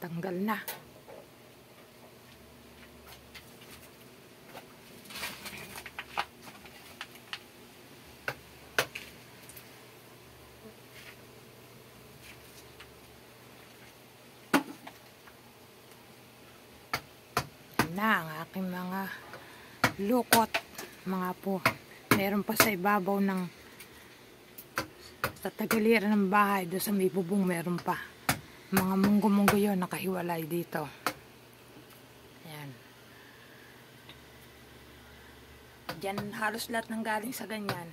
tanggal na. Na ang aking mga lukot, mga po. Meron pa sa ibabaw ng sa tagiliran ng bahay, doon sa may bubong meron pa mga munggo-munggo yun nakahiwalay dito. Ayan, dyan halos lahat ng galing sa ganyan.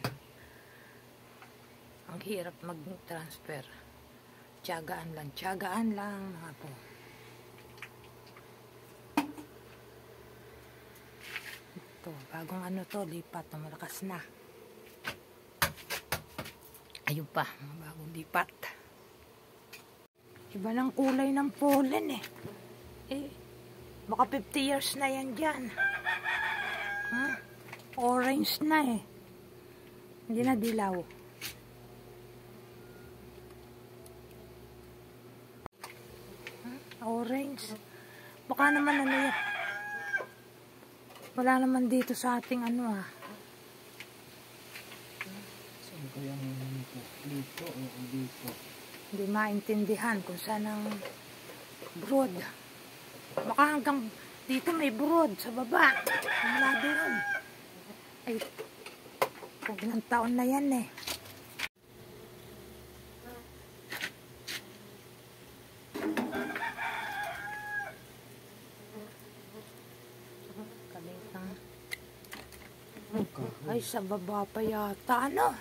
Ang hirap mag-transfer, tiyagaan lang mga po. Ito, bagong ano to, lipat na malakas na. Ayun pa, mga bagong lipat. Iba ng kulay ng pollen eh. Baka 50 years na yan dyan. Orange na eh. Hindi na dilaw. Orange. Baka naman ano yan. Wala naman dito sa ating ano ah. Saan kaya dito o dito? Hindi maintindihan kung saan ang brood. Baka hanggang dito may brood sa baba. Wala doon. Ay, kung ilang taon na yan eh. Ay, sa baba pa yata, ano?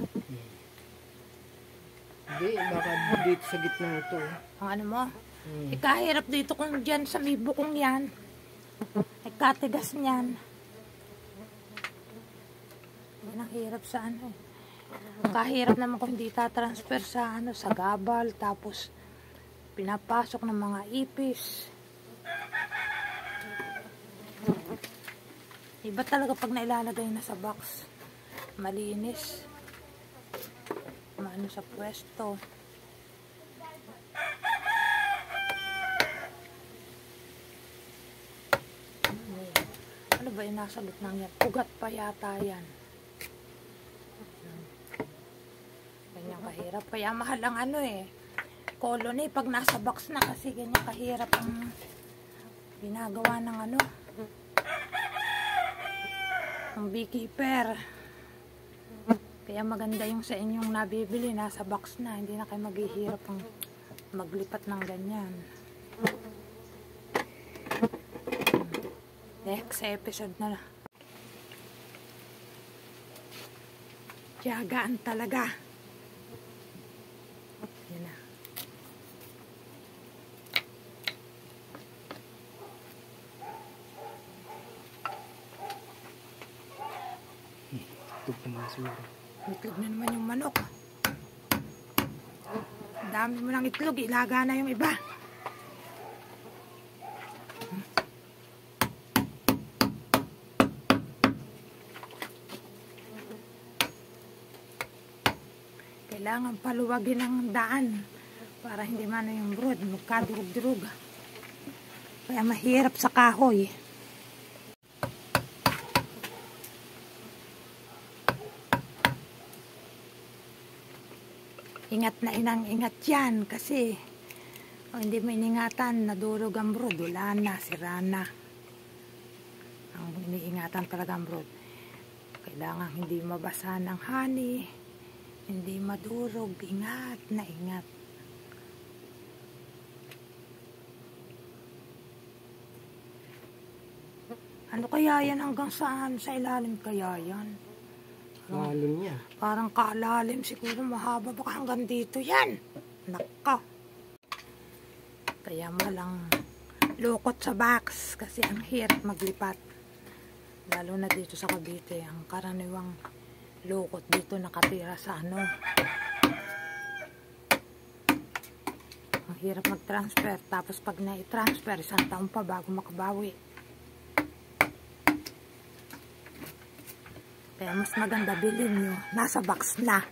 Hindi, baka dito sa gitna ito. Ang ano mo? Ikahirap dito kung dyan sa may bukong yan. Ikatigas niyan. Yan ang hirap sa ano. Kahirap naman kung hindi tatransfer sa ano, sa gabal. Tapos, pinapasok ng mga ipis. Iba talaga pag nailalagay na sa box. Malinis. Maano sa pwesto. Ano ba yung nasa loob yan? Ugat pa yata yan. Ganyan kahirap. Kaya mahal ang ano eh. Colony pag nasa box na kasi ganyan kahirap ang ginagawa ng ano. Ang beekeeper. Kaya maganda yung sa inyong nabibili, nasa box na, hindi na kayo maghihirap ang maglipat ng ganyan. Next episode na. Tiyagaan talaga. Yan na. Ito pa mga siguro. Itlog na naman yung manok. Dami mo ng itlog, ilaga na yung iba. Kailangan paluwagin ang daan para hindi man yung brood magkadurog-durog. Kaya mahirap sa kahoy. Ingat na ingat yan kasi hindi mo iningatan, nadurog ang brood, wala na, sira na. Ang iniingatan talaga ang brood. Kailangan hindi mabasa ng honey, hindi madurog, ingat na ingat. Ano kaya yan hanggang saan? Sa ilalim kaya yan? Lalim niya. Parang kalalim siguro, mahaba baka hanggang dito yan. Naka. Kaya malang lukot sa box kasi ang hirap maglipat. Lalo na dito sa Cavite, ang karaniwang lukot dito nakatira sa ano. Ang hirap mag-transfer. Tapos pag na-transfer, isang taon pa bago makabawi. Kaya mas maganda bilhin nyo, nasa box na.